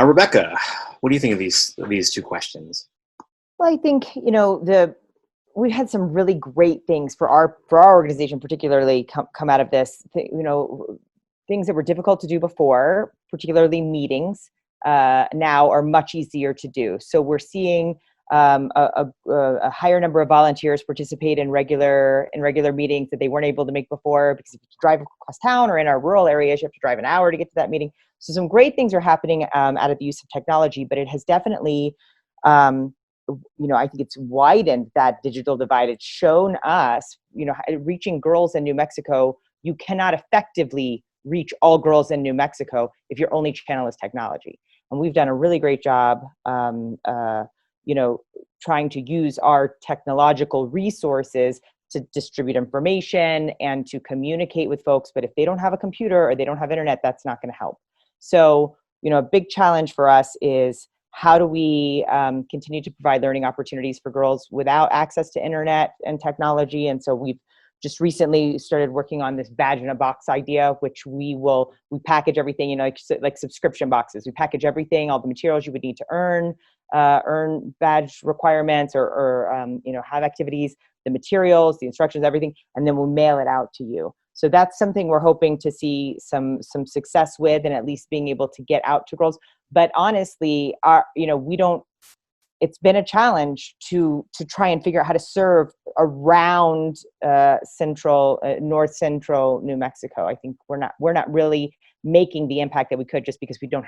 Rebecca, what do you think of these two questions? Well, I think we had some really great things for our organization, particularly come out of this. Things that were difficult to do before, particularly meetings, now are much easier to do. So we're seeing a higher number of volunteers participate in regular meetings that they weren't able to make before, because if you drive across town or in our rural areas, you have to drive an hour to get to that meeting. So some great things are happening out of the use of technology, but it has definitely, I think it's widened that digital divide. It's shown us, reaching girls in New Mexico, you cannot effectively reach all girls in New Mexico if your only channel is technology. And we've done a really great job, trying to use our technological resources to distribute information and to communicate with folks. But if they don't have a computer or they don't have internet, that's not going to help. So, a big challenge for us is, how do we continue to provide learning opportunities for girls without access to internet and technology? And so we've just recently started working on this badge in a box idea, which we package everything, like subscription boxes. We package everything, all the materials you would need to earn badge requirements or have activities, the materials, the instructions, everything, and then we'll mail it out to you. So that's something we're hoping to see some success with, and at least being able to get out to girls. But honestly, it's been a challenge to try and figure out how to serve around north central New Mexico. I think we're not really making the impact that we could, just because we don't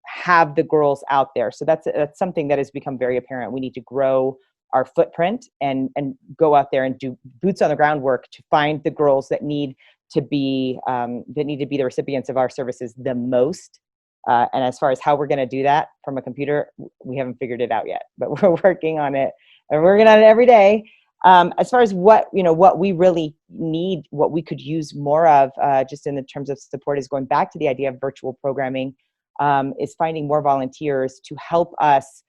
have the girls out there. So that's something that has become very apparent. We need to grow our footprint and go out there and do boots on the ground work to find the girls that need to be the recipients of our services the most. And as far as how we're going to do that from a computer, we haven't figured it out yet, but we're working on it, and we're working on it every day. As far as what we really need, what we could use more of, just in the terms of support, is going back to the idea of virtual programming, is finding more volunteers to help us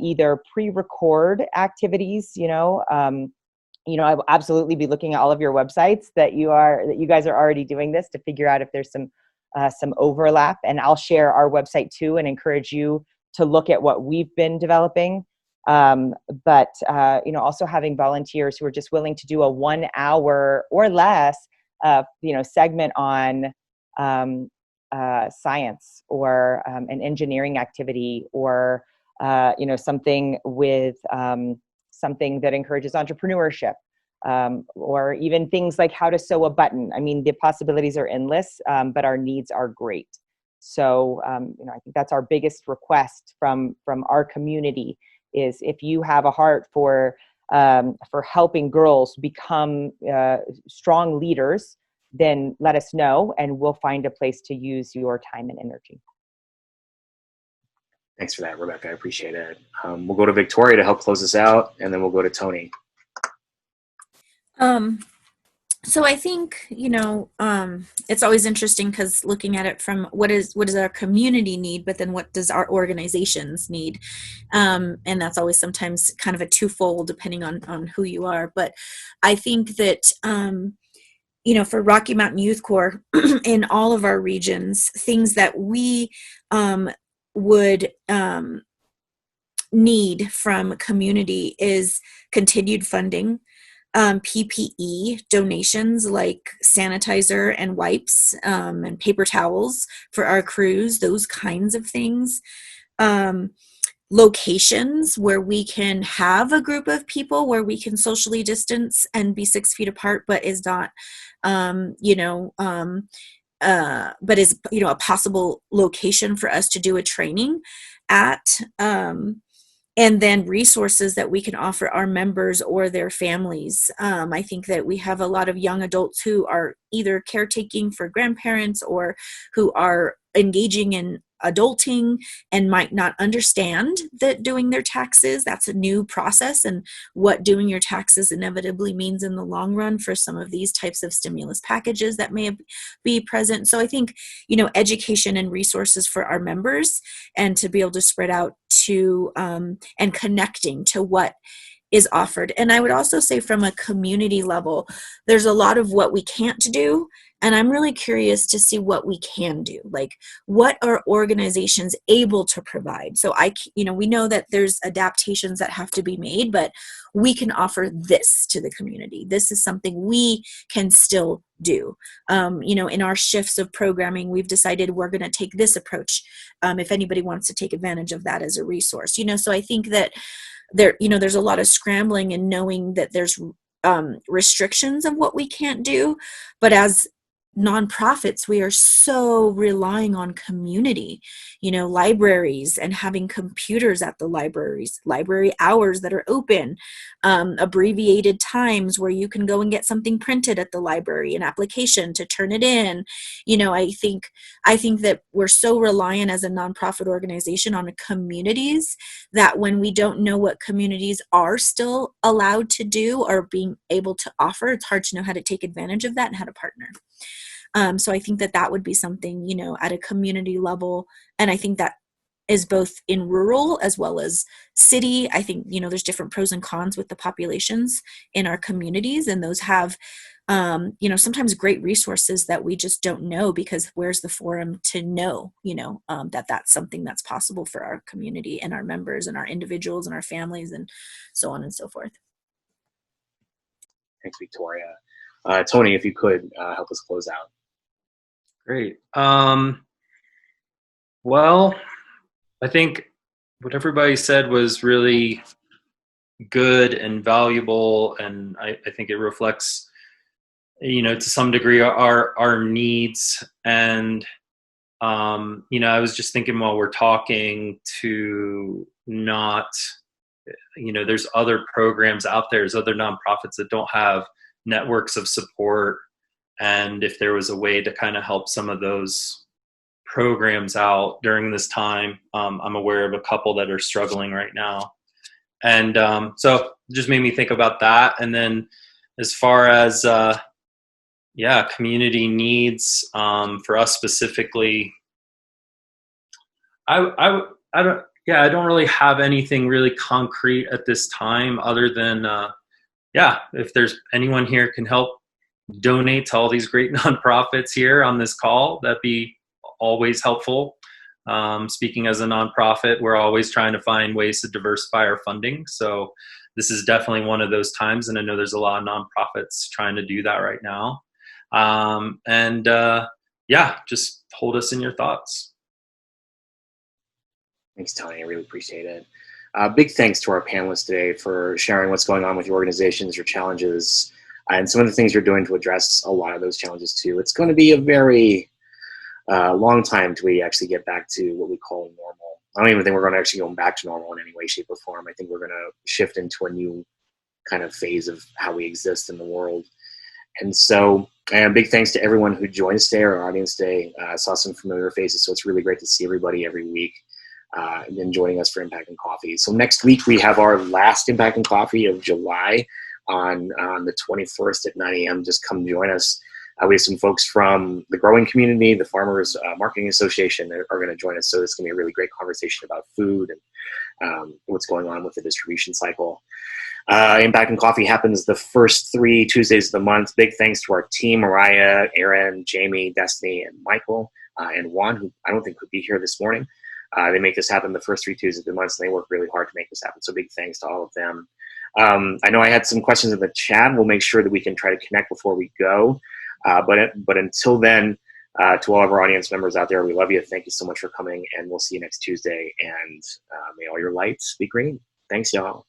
either pre-record activities. I will absolutely be looking at all of your websites that you guys are already doing this, to figure out if there's some overlap, and I'll share our website too and encourage you to look at what we've been developing. But also having volunteers who are just willing to do a 1 hour or less, segment on science, or an engineering activity, or something with something that encourages entrepreneurship, or even things like how to sew a button. I mean, the possibilities are endless, but our needs are great. So, I think that's our biggest request from our community, is if you have a heart for helping girls become strong leaders, then let us know, and we'll find a place to use your time and energy. Thanks for that, Rebecca. I appreciate it. We'll go to Victoria to help close us out, and then we'll go to Tony. So I think, it's always interesting, because looking at it from what does our community need, but then what does our organizations need? And that's always sometimes kind of a twofold, depending on who you are. But I think that, for Rocky Mountain Youth Corps, in all of our regions, things that we would need from community is continued funding, PPE donations like sanitizer and wipes, and paper towels for our crews, those kinds of things. Locations where we can have a group of people where we can socially distance and be 6 feet apart, but is not, but is, a possible location for us to do a training at. And then resources that we can offer our members or their families. I think that we have a lot of young adults who are either caretaking for grandparents, or who are engaging in adulting and might not understand that doing their taxes, that's a new process, and what doing your taxes inevitably means in the long run for some of these types of stimulus packages that may be present. So I think, education and resources for our members, and to be able to spread out to and connecting to what is offered. And I would also say, from a community level, there's a lot of what we can't do, and I'm really curious to see what we can do. Like, what are organizations able to provide? So we know that there's adaptations that have to be made, but we can offer this to the community. This is something we can still do. In our shifts of programming, we've decided we're going to take this approach. If anybody wants to take advantage of that as a resource, so I think that there's a lot of scrambling and knowing that there's restrictions of what we can't do, but as nonprofits, we are so relying on community, libraries, and having computers at the libraries, library hours that are open, abbreviated times where you can go and get something printed at the library, an application to turn it in. I think that we're so reliant as a nonprofit organization on communities, that when we don't know what communities are still allowed to do or being able to offer, it's hard to know how to take advantage of that and how to partner. So I think that would be something, at a community level. And I think that is both in rural as well as city. I think, there's different pros and cons with the populations in our communities. And those have, sometimes great resources that we just don't know, because where's the forum to know, that that's something that's possible for our community and our members and our individuals and our families and so on and so forth. Thanks, Victoria. Tony, if you could help us close out. Great. Well, I think what everybody said was really good and valuable, and I think it reflects, to some degree, our needs. And I was just thinking while we're talking to not, there's other programs out there, there's other nonprofits that don't have networks of support. And if there was a way to kind of help some of those programs out during this time, I'm aware of a couple that are struggling right now. And so it just made me think about that. And then as far as, community needs for us specifically, I don't really have anything really concrete at this time other than, if there's anyone here can help donate to all these great nonprofits here on this call, that'd be always helpful. Speaking as a nonprofit, we're always trying to find ways to diversify our funding. So this is definitely one of those times. And I know there's a lot of nonprofits trying to do that right now. Just hold us in your thoughts. Thanks, Tony. I really appreciate it. Big thanks to our panelists today for sharing what's going on with your organizations, your challenges, and some of the things you're doing to address a lot of those challenges too. It's going to be a very long time till we actually get back to what we call normal. I don't even think we're going to actually go back to normal in any way, shape, or form. I think we're going to shift into a new kind of phase of how we exist in the world. And so, big thanks to everyone who joined us today, our audience today. I saw some familiar faces, so it's really great to see everybody every week and then joining us for Impact and Coffee. So next week we have our last Impact and Coffee of July on the 21st at 9 a.m. Just come join us. We have some folks from the growing community, the Farmers Marketing Association that are going to join us. So it's going to be a really great conversation about food and what's going on with the distribution cycle. Impact and Coffee happens the first 3 Tuesdays of the month. Big thanks to our team, Mariah, Aaron, Jamie, Destiny, and Michael, and Juan, who I don't think could be here this morning. They make this happen the first 3 Tuesdays of the month, and they work really hard to make this happen. So big thanks to all of them. I know I had some questions in the chat. We'll make sure that we can try to connect before we go. But until then, to all of our audience members out there, we love you. Thank you so much for coming, and we'll see you next Tuesday. And may all your lights be green. Thanks, y'all.